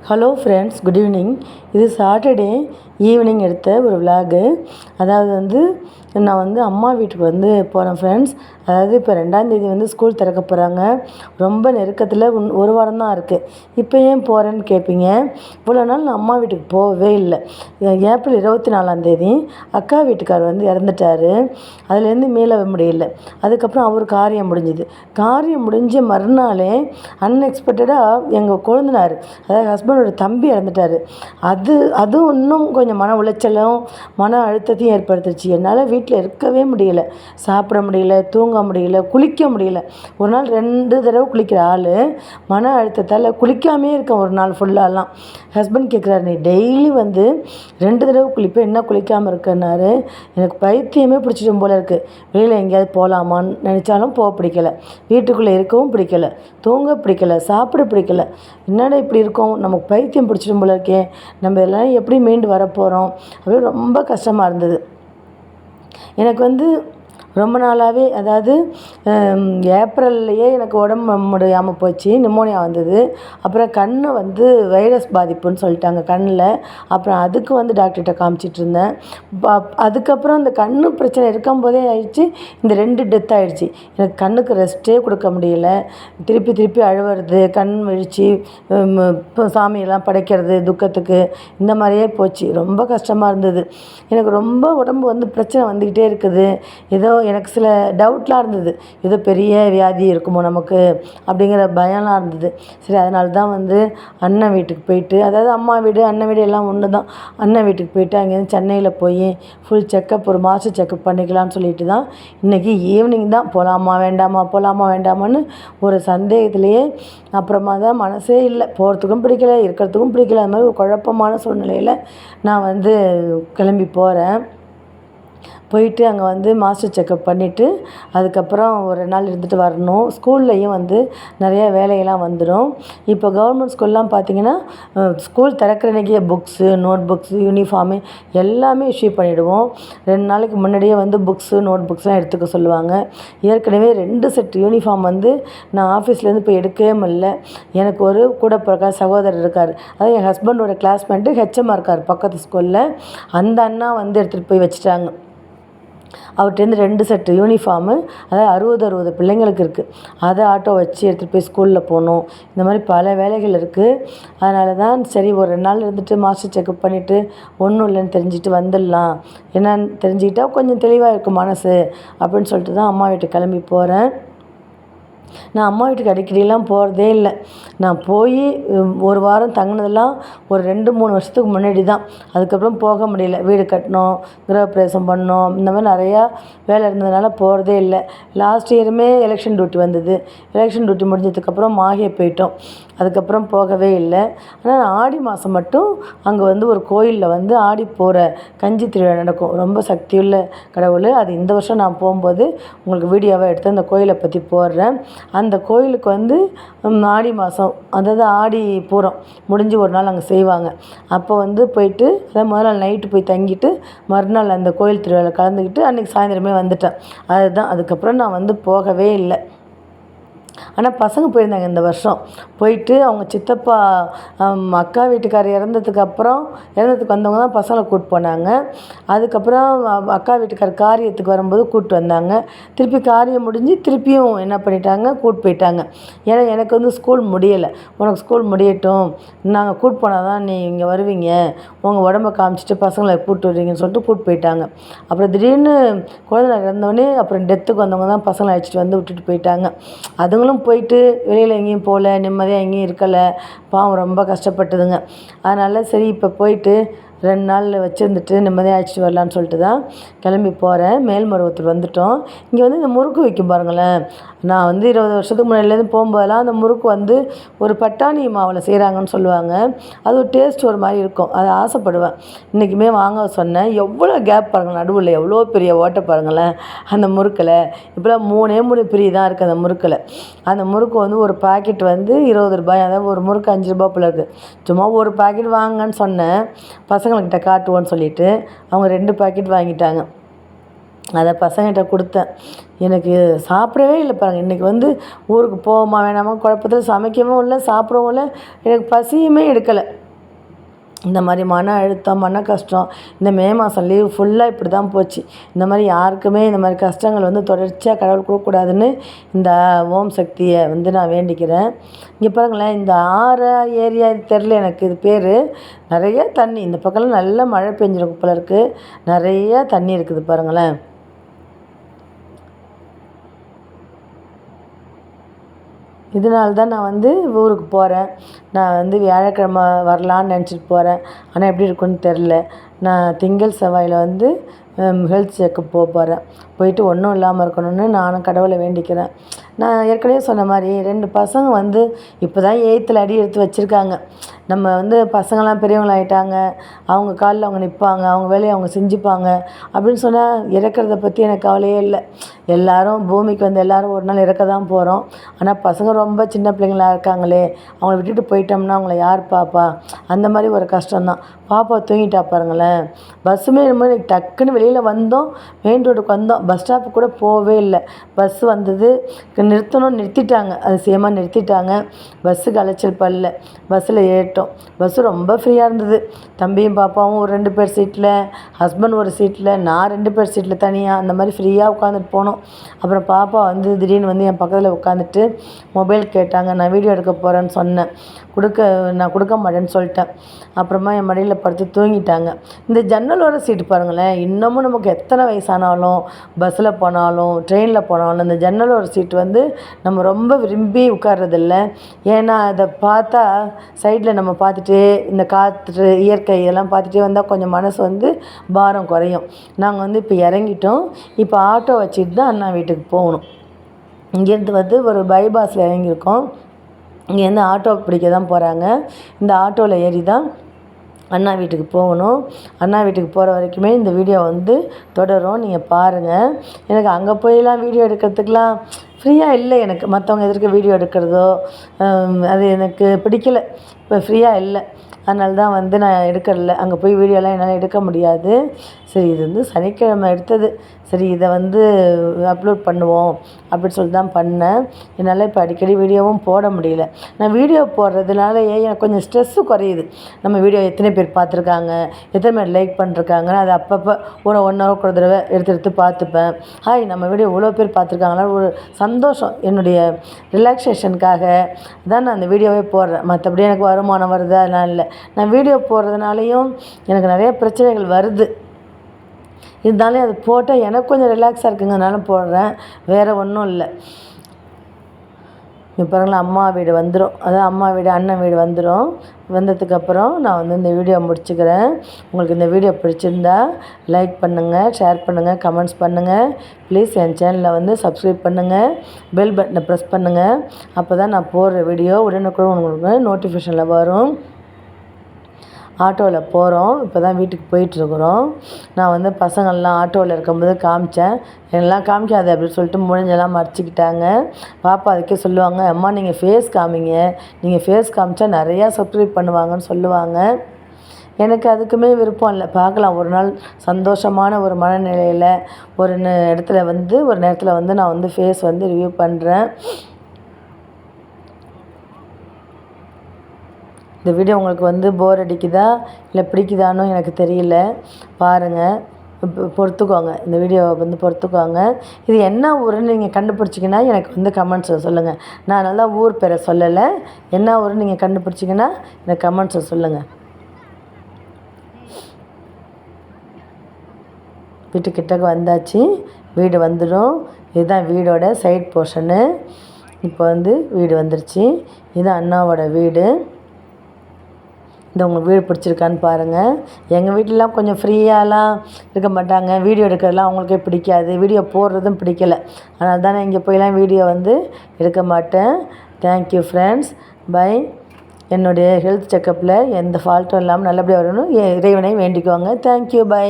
Hello friends, good evening. இது Saturday evening எடுத்த ஒரு விலாகு. அதாவது நான் அம்மா வீட்டுக்கு போகிறேன் ஃப்ரெண்ட்ஸ். அதாவது இப்போ 2ஆந்தேதி ஸ்கூல் திறக்க போகிறாங்க. ரொம்ப நெருக்கத்தில் ஒரு வாரம் தான் இருக்குது. இப்போ ஏன் போகிறேன்னு கேட்பீங்க. இவ்வளோ நாள் நான் அம்மா வீட்டுக்கு போகவே இல்லை. ஏப்ரல் 24ஆந்தேதி அக்கா வீட்டுக்கார் இறந்துட்டார். அதுலேருந்து மீள முடியல. அதுக்கப்புறம் அவர் காரியம் முடிஞ்சுது. காரியம் முடிஞ்ச மறுநாளே அன்எக்ஸ்பெக்டடாக எங்கள் கொழுந்தனார், அதாவது ஹஸ்பண்டோட தம்பி இறந்துட்டார். அதுவும் இன்னும் கொஞ்சம் மன உளைச்சலும் மன அழுத்தத்தையும் ஏற்படுத்துச்சு. என்னால் வீட்டில் இருக்கவே முடியல, சாப்பிட முடியல, தூங்க முடியல, குளிக்க முடியல. ஒரு நாள் 2 தடவை குளிக்கிற ஆள் மன அழுத்தத்தால் குளிக்காமே இருக்கேன் ஒரு நாள் ஃபுல்லாலாம். ஹஸ்பண்ட் கேட்குறாரு, நீ டெய்லி 2 தடவை குளிப்பேன், என்ன குளிக்காமல் இருக்கன்னாரு. எனக்கு பைத்தியமே பிடிச்சிடும் போல இருக்குது. வெளியில் எங்கேயாவது போகலாமான்னு நினச்சாலும் போக பிடிக்கல, வீட்டுக்குள்ளே இருக்கவும் பிடிக்கல, தூங்க பிடிக்கல, சாப்பிட பிடிக்கல. என்னடா இப்படி இருக்கோம், நமக்கு பைத்தியம் பிடிச்சிடும் போல இருக்கே, நம்ம எல்லாம் எப்படி மீண்டு வரப்போகிறோம் அப்படின்னு ரொம்ப கஷ்டமாக இருந்தது. எனக்கு ரொம்ப நாளாகவே, அதாவது ஏப்ரல்லையே எனக்கு உடம்பு முடியாமல் போச்சு, நிமோனியா வந்தது. அப்புறம் கண் வைரஸ் பாதிப்புன்னு சொல்லிட்டாங்க கண்ணில். அப்புறம் அதுக்கு டாக்டர்கிட்ட காமிச்சிட்டு இருந்தேன். அதுக்கப்புறம் இந்த கண் பிரச்சனை இருக்கும்போதே ஆயிடுச்சு, இந்த 2 டெத் ஆகிடுச்சு. எனக்கு கண்ணுக்கு ரெஸ்ட்டே கொடுக்க முடியல. திருப்பி திருப்பி அழுவுறது, கண் விழிச்சு சாமியெல்லாம் படைக்கிறது துக்கத்துக்கு, இந்த மாதிரியே போச்சு. ரொம்ப கஷ்டமாக இருந்தது. எனக்கு ரொம்ப உடம்பு பிரச்சனை வந்துக்கிட்டே இருக்குது. ஏதோ எனக்கு சில டவுட்லாம் இருந்தது, ஏதோ பெரிய வியாதி இருக்குமோ நமக்கு அப்படிங்கிற பயம்லாம் இருந்தது. சரி, அதனால தான் அண்ணன் வீட்டுக்கு போயிட்டு, அதாவது அம்மா வீடு அண்ணன் வீடு எல்லாம் ஒன்று தான். அண்ணன் வீட்டுக்கு போயிட்டு அங்கேருந்து சென்னையில் போய் ஃபுல் செக்கப், ஒரு மாத செக்கப் பண்ணிக்கலாம்னு சொல்லிட்டு தான் இன்றைக்கி ஈவினிங் தான் போகலாமா வேண்டாமா போகலாமா வேண்டாமான்னு ஒரு சந்தேகத்திலேயே, அப்புறமா தான் மனசே இல்லை, போகிறதுக்கும் பிடிக்கல, இருக்கிறதுக்கும் பிடிக்கல. அது மாதிரி ஒரு குழப்பமான சூழ்நிலையில் நான் கிளம்பி போகிறேன். போயிட்டு அங்கே மாஸ்டர் செக்கப் பண்ணிவிட்டு அதுக்கப்புறம் ஒரு நாள் இருந்துட்டு வரணும். ஸ்கூல்லையும் நிறைய வேலையெல்லாம் வந்துடும். இப்போ கவர்மெண்ட் ஸ்கூல்லாம் பார்த்திங்கன்னா, ஸ்கூல் திறக்கிற அன்றைக்கே புக்ஸு, நோட் புக்ஸு, யூனிஃபார்மு எல்லாமே இஷ்யூ பண்ணிவிடுவோம். 2 நாளைக்கு முன்னாடியே புக்ஸு, நோட் புக்ஸ்லாம் எடுத்துக்க சொல்லுவாங்க. ஏற்கனவே 2 செட் யூனிஃபார்ம் நான் ஆஃபீஸ்லேருந்து போய் எடுக்கவே முடியல. எனக்கு ஒரு கூட பிறக்காத சகோதரர் இருக்கார், அதாவது என் ஹஸ்பண்டோட கிளாஸ்மேட்டு ஹெச்எம்மாக இருக்கார் பக்கத்து ஸ்கூலில். அந்த அண்ணா எடுத்துகிட்டு போய் வச்சுட்டாங்க. அவர்கிட்டேருந்து 2 செட்டு யூனிஃபார்மு, அதாவது 60 பிள்ளைங்களுக்கு இருக்குது. அதை ஆட்டோ வச்சு எடுத்துகிட்டு போய் ஸ்கூலில் போகணும். இந்த மாதிரி பல வேலைகள் இருக்குது. அதனால தான் சரி, ஒரு 2 நாள் இருந்துட்டு மாஸ்டர் செக்கப் பண்ணிவிட்டு ஒன்றும் இல்லைன்னு தெரிஞ்சுட்டு வந்துடலாம், என்னன்னு தெரிஞ்சுக்கிட்டா கொஞ்சம் தெளிவாக இருக்கும் மனசு அப்படின்னு சொல்லிட்டு தான் அம்மா வீட்டுக்கு கிளம்பி போகிறேன். நான் அம்மா வீட்டுக்கு அடிக்கடிலாம் போகிறதே இல்லை. நான் போய் ஒரு வாரம் தங்கினதெல்லாம் ஒரு 2-3 வருஷத்துக்கு முன்னாடி தான். அதுக்கப்புறம் போக முடியல, வீடு கட்டணும், கிரகப்பிரவேசம் பண்ணோம், இந்த மாதிரி நிறையா வேலை இருந்ததுனால போகிறதே இல்லை. லாஸ்ட் இயருமே எலெக்ஷன் டியூட்டி வந்தது. எலெக்ஷன் டியூட்டி முடிஞ்சதுக்கப்புறம் மாஹே போயிட்டோம். அதுக்கப்புறம் போகவே இல்லை. ஆனால் ஆடி மாதம் மட்டும் அங்கே ஒரு கோயிலில் ஆடி போகிற கஞ்சி திருவிழா நடக்கும். ரொம்ப சக்தியுள்ள கடவுள். அது இந்த வருஷம் நான் போகும்போது உங்களுக்கு வீடியோவை எடுத்து அந்த கோயிலை பற்றி போடுறேன். அந்த கோயிலுக்கு ஆடி மாதம், அதாவது ஆடி பூரம் முடிஞ்சு ஒரு நாள் அங்கே செய்வாங்க. அப்போ போயிட்டு, அதாவது முதல் நாள் நைட்டு போய் தங்கிட்டு மறுநாள் அந்த கோயில் திருவிழாவில் கலந்துக்கிட்டு அன்றைக்கி சாயந்தரமே வந்துட்டேன். அதுதான், அதுக்கப்புறம் நான் போகவே இல்லை. ஆனால் பசங்க போயிருந்தாங்க இந்த வருஷம். போயிட்டு அவங்க சித்தப்பா அக்கா வீட்டுக்காரர் இறந்ததுக்கு வந்தவங்க தான் பசங்களை கூப்பிட்டு போனாங்க. அதுக்கப்புறம் அக்கா வீட்டுக்காரர் காரியத்துக்கு வரும்போது கூப்பிட்டு வந்தாங்க. திருப்பி காரியம் முடிஞ்சு திருப்பியும் என்ன பண்ணிட்டாங்க, கூப்பிட்டு போயிட்டாங்க. ஏன்னா எனக்கு ஸ்கூல் முடியலை, உனக்கு ஸ்கூல் முடியட்டும், நாங்கள் கூப்பிட்டு போனால் தான் நீ இங்கே வருவீங்க, உங்கள் உடம்பை காமிச்சிட்டு பசங்களை கூப்பிட்டு வருவீங்கன்னு சொல்லிட்டு கூப்பிட்டு போயிட்டாங்க. அப்புறம் திடீர்னு குழந்தை இறந்தவொடனே அப்புறம் டெத்துக்கு வந்தவங்க தான் பசங்களை அழைச்சிட்டு விட்டுட்டு போயிட்டாங்க. அதுங்களும் போயிட்டு வெளியில் எங்கேயும் போகல, நிம்மதியாக எங்கேயும் இருக்கலை, பாவம் ரொம்ப கஷ்டப்பட்டதுங்க. அதனால் சரி, இப்போ போயிட்டு 2 நாள் வச்சுருந்துட்டு நிம்மதியாக அழைச்சிட்டு வரலான்னு சொல்லிட்டு தான் கிளம்பி போகிறேன். மேல்மருவத்தூர் வந்துவிட்டோம். இங்கே இந்த முறுக்கு விற்கும் பாருங்களேன். நான் 20 வருஷத்துக்கு முன்னாடிலேருந்து போகும்போதெல்லாம் அந்த முறுக்கு ஒரு பட்டாணி மாவில் செய்கிறாங்கன்னு சொல்லுவாங்க. அது ஒரு டேஸ்ட் ஒரு மாதிரி இருக்கும், அதை ஆசைப்படுவேன். இன்றைக்குமே வாங்க சொன்னேன். எவ்வளோ கேப் பாருங்கள், நடுவில் எவ்வளோ பெரிய ஓட்டை பாருங்களேன் அந்த முறுக்கில். இப்போலாம் 3 பிரி தான் இருக்குது அந்த முறுக்கில். அந்த முறுக்கு ஒரு பாக்கெட் 20 ரூபாய், அதாவது ஒரு முறுக்கு 5 ரூபா போல இருக்குது. சும்மா ஒரு பாக்கெட் வாங்கன்னு சொன்னேன், பசங்கள்கிட்ட காட்டுவோன்னு சொல்லிட்டு அவங்க 2 பாக்கெட் வாங்கிட்டாங்க. அதை பசங்ககிட்ட கொடுத்தேன். எனக்கு சாப்பிடவே இல்லை பாருங்கள். இன்றைக்கி வந்து ஊருக்கு போவோமா வேணாமா குழப்பத்தில் சமைக்கவும் இல்லை, சாப்பிடவும் இல்லை, எனக்கு பசியுமே எடுக்கலை. இந்த மாதிரி மன அழுத்தம், மன கஷ்டம் இந்த மே மாதம் லீவ் ஃபுல்லாக இப்படி தான் போச்சு. இந்த மாதிரி யாருக்குமே இந்த மாதிரி கஷ்டங்கள் வந்து தொடர்ச்சியாக கடவுள் கொடுக்கக்கூடாதுன்னு இந்த ஓம் சக்தியை வந்து நான் வேண்டிக்கிறேன். இங்கே பாருங்களேன், இந்த ஏரியா தெரில எனக்கு இது பேர். நிறைய தண்ணி இந்த பக்கம்லாம் நல்ல மழை பெஞ்சிருக்கு போல இருக்குது. நிறையா தண்ணி இருக்குது பாருங்களேன். இதனால தான் நான் வந்து ஊருக்கு போகிறேன். நான் வந்து வியாழக்கிழமை வரலான்னு நினச்சிட்டு போகிறேன். ஆனால் எப்படி இருக்குன்னு தெரில. நான் திங்கள் செவ்வாயில் வந்து ஹெல்த் செக்கப் போகிறேன். போயிட்டு ஒன்றும் இல்லாமல் இருக்கணும்னு நானும் கடவுளை வேண்டிக்கிறேன். நான் ஏற்கனவே சொன்ன மாதிரி 2 பசங்க வந்து இப்போ தான் 8th அடி எடுத்து வச்சுருக்காங்க. நம்ம வந்து பசங்களாம் பெரியவங்களாயிட்டாங்க, அவங்க காலில் அவங்க நிற்பாங்க, அவங்க வேலையை அவங்க செஞ்சுப்பாங்க அப்படின்னு சொன்னால் இறக்கிறத பற்றி எனக்கு கவலையே இல்லை. எல்லோரும் பூமிக்கு வந்து எல்லோரும் ஒரு நாள் இறக்க தான் போகிறோம். ஆனால் பசங்க ரொம்ப சின்ன பிள்ளைங்களா இருக்காங்களே, அவங்கள விட்டுட்டு போயிட்டோம்னா அவங்கள யார் பாப்பா? அந்த மாதிரி ஒரு கஷ்டம்தான். பாப்பா தூங்கிட்டா பாருங்களேன். பஸ்ஸுமே இந்த மாதிரி டக்குன்னு வெளியில் வந்தோம், மெயின் ரோடுக்கு வந்தோம், பஸ் ஸ்டாப்பு கூட போகவே இல்லை. பஸ்ஸு வந்தது, நிறுத்திட்டாங்க, அதிசயமாக நிறுத்திட்டாங்க. பஸ்ஸுக்கு அலைச்சல் படல. பஸ்ஸில் ஏறிட்டோம். பஸ்ஸு ரொம்ப ஃப்ரீயாக இருந்தது. தம்பியும் பாப்பாவும் ஒரு 2 பேர் சீட்டில், ஹஸ்பண்ட் ஒரு சீட்டில், நான் 2 பேர் சீட்டில் தனியாக, அந்த மாதிரி ஃப்ரீயாக உட்காந்துட்டு போனோம். அப்புறம் பாப்பா வந்து திடீர்னு வந்து என் பக்கத்தில் உட்காந்துட்டு மொபைல் கேட்டாங்க. நான் வீடியோ எடுக்க போகிறேன்னு சொன்னேன். நான் கொடுக்க மாட்டேன்னு சொல்லிட்டேன். அப்புறமா என் மடியில் படுத்து தூங்கிட்டாங்க. இந்த ஜன்னலோர சீட்டு பாருங்களேன், இன்னமும் நமக்கு எத்தனை வயசானாலும் பஸ்ஸில் போனாலும் ட்ரெயினில் போனாலும் இந்த ஜன்னலோர சீட்டு வந்து நம்ம ரொம்ப விரும்பி உட்கார்றதில்ல. ஏன்னா அதை பார்த்தா சைடில் நம்ம பார்த்துட்டே இந்த காற்று இயற்கை இதெல்லாம் பார்த்துட்டே வந்தால் கொஞ்சம் மனசு வந்து பாரம் குறையும். நாங்கள் வந்து இப்போ இறங்கிட்டோம். இப்போ ஆட்டோ வச்சுட்டு தான் அண்ணா வீட்டுக்கு போகணும். இங்கேருந்து வந்து ஒரு பைபாஸில் இறங்கியிருக்கோம். இங்கேருந்து ஆட்டோ பிடிக்க தான் போகிறாங்க. இந்த ஆட்டோவில் ஏறி தான் அண்ணா வீட்டுக்கு போகணும். அண்ணா வீட்டுக்கு போகிற வரைக்குமே இந்த வீடியோ வந்து தொடரும், நீங்கள் பாருங்கள். எனக்கு அங்கே போயெல்லாம் வீடியோ எடுக்கிறதுக்கெலாம் ஃப்ரீயாக இல்லை. எனக்கு மற்றவங்க எதிர்க்க வீடியோ எடுக்கிறதோ அது எனக்கு பிடிக்கலை. இப்போ ஃப்ரீயாக இல்லை, அதனால தான் வந்து நான் எடுக்கல. அங்கே போய் வீடியோலாம் என்னால் எடுக்க முடியாது. சரி, இது வந்து சனிக்கிழமை எடுத்தது, சரி இதை வந்து அப்லோட் பண்ணுவோம் அப்படின்னு சொல்லி தான் பண்ணேன். என்னால் இப்போ அடிக்கடி வீடியோவும் போட முடியல. நான் வீடியோ போடுறதுனாலயே எனக்கு கொஞ்சம் ஸ்ட்ரெஸ்ஸு குறையுது. நம்ம வீடியோ எத்தனை பேர் பார்த்துருக்காங்க, எத்தனை பேர் லைக் பண்ணிருக்காங்கன்னு அதை அப்பப்போ ஒரு 1 ஹவருக்கு ஒரு தடவை எடுத்து பார்த்துப்பேன். ஹாய், நம்ம வீடியோ இவ்வளோ பேர் பார்த்துருக்காங்களா, ஒரு சந்தோஷம். என்னுடைய ரிலாக்ஸேஷனுக்காக தான் நான் அந்த வீடியோவே போடுறேன். மற்றபடி எனக்கு வருமானம் வருது அதெல்லாம் இல்லை. நான் வீடியோ போடுறதுனாலையும் எனக்கு நிறைய பிரச்சனைகள் வருது. இருந்தாலும் அது போட்டால் எனக்கு கொஞ்சம் ரிலாக்ஸாக இருக்குங்கிறதுனால போடுறேன், வேறு ஒன்றும் இல்லை. இப்போ பாருங்களேன், அம்மா வீடு வந்துடும். அதான் அம்மா வீடு அண்ணன் வீடு வந்துடும். வந்ததுக்கப்புறம் நான் வந்து இந்த வீடியோ முடிச்சுக்கிறேன். உங்களுக்கு இந்த வீடியோ பிடிச்சிருந்தா லைக் பண்ணுங்கள், ஷேர் பண்ணுங்கள், கமெண்ட்ஸ் பண்ணுங்கள். ப்ளீஸ் என் சேனலை வந்து சப்ஸ்கிரைப் பண்ணுங்கள், பெல் பட்டனை ப்ரெஸ் பண்ணுங்கள். அப்போ தான் நான் போடுற வீடியோ உடனுக்குடன் உங்களுக்கு நோட்டிஃபிகேஷனில் வரும். ஆட்டோவில் போகிறோம். இப்போ தான் வீட்டுக்கு போயிட்டுருக்குறோம். நான் வந்து பசங்கள்லாம் ஆட்டோவில் இருக்கும்போது காமிச்சேன். எல்லாம் காமிக்காது அப்படின்னு சொல்லிட்டு முடிஞ்செல்லாம் மறைச்சிக்கிட்டாங்க. பாப்பா அதுக்கே சொல்லுவாங்க, அம்மா நீங்கள் ஃபேஸ் காமிங்க, நீங்கள் ஃபேஸ் காமிச்சா நிறையா சப்ஸ்கிரைப் பண்ணுவாங்கன்னு சொல்லுவாங்க. எனக்கு அதுக்குமே விருப்பம் இல்லை. பார்க்கலாம், ஒரு நாள் சந்தோஷமான ஒரு மனநிலையில் ஒரு இடத்துல வந்து ஒரு நேரத்தில் வந்து நான் வந்து ஃபேஸ் வந்து ரிவ்யூ பண்ணுறேன். இந்த வீடியோ உங்களுக்கு வந்து போர் அடிக்குதா இல்லை பிடிக்குதான்னு எனக்கு தெரியல. பாருங்கள், பொறுத்துக்கோங்க, இந்த வீடியோவை வந்து பொறுத்துக்கோங்க. இது என்ன ஊருன்னு நீங்கள் கண்டுபிடிச்சிங்கன்னா எனக்கு வந்து கமெண்ட்ஸில் சொல்லுங்கள். நான் நல்லா ஊர் பேரை சொல்லலை, என்ன ஊருன்னு நீங்கள் கண்டுபிடிச்சிங்கன்னா எனக்கு கமெண்ட்ஸில் சொல்லுங்கள். வீட்டுக்கிட்டக்கு வந்தாச்சு, வீடு வந்துடும். இதுதான் வீடோட சைட் போர்ஷனு. இப்போ வந்து வீடு வந்துருச்சு. இது அண்ணாவோட வீடு. இந்த உங்கள் வீடு பிடிச்சிருக்கான்னு பாருங்கள். எங்கள் வீட்டிலலாம் கொஞ்சம் ஃப்ரீயாலாம் இருக்க மாட்டாங்க. வீடியோ எடுக்கிறதுலாம் அவங்களுக்கே பிடிக்காது, வீடியோ போடுறதும் பிடிக்கலை. அதனால தான் நான் இங்கே போயெல்லாம் வீடியோ வந்து எடுக்க மாட்டேன். Thank you friends, bye. என்னுடைய ஹெல்த் செக்கப்பில் எந்த ஃபால்ட்டும் இல்லாமல் நல்லபடியாக வரணும் இறைவனை வேண்டிக்குவாங்க. Thank you, by.